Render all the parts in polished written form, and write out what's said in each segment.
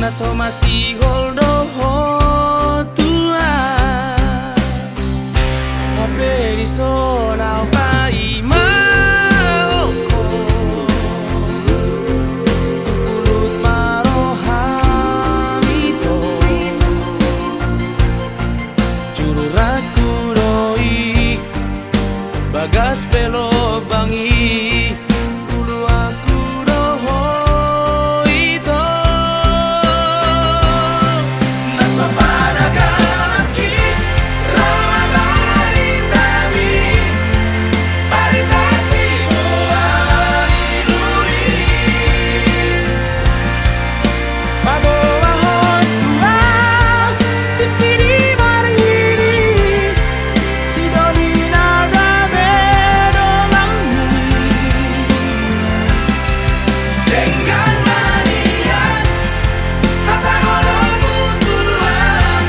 naso masihol doho tua Hape di sona pa ima oko Ulut marohamito Juru raku doi Bagas pelo bangi Ulu aku doho ito Naso panagaki Rama baritami Baritasi muarilui Babawa tua Pikiri mariri Sidoni nada bedonganmu Dengan manian Kata holongmu tuan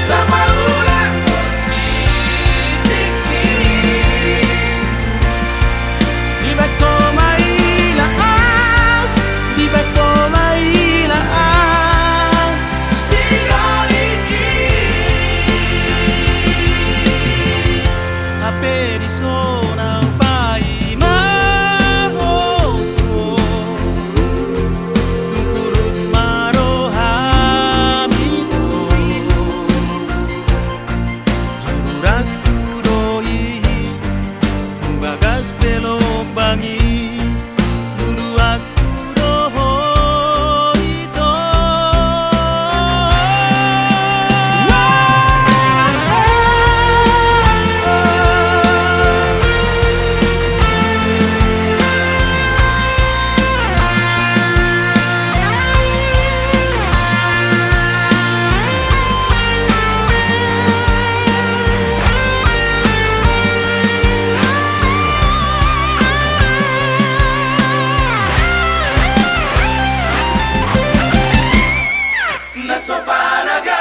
Lama ulang tiki Di beto mailaan Di beto mailaan Sinoliki Hape di sona pai mahoko Tungkurut marohamito Juraku doi Bagas pelo bangi Dulu aku doho ito Naso panagaki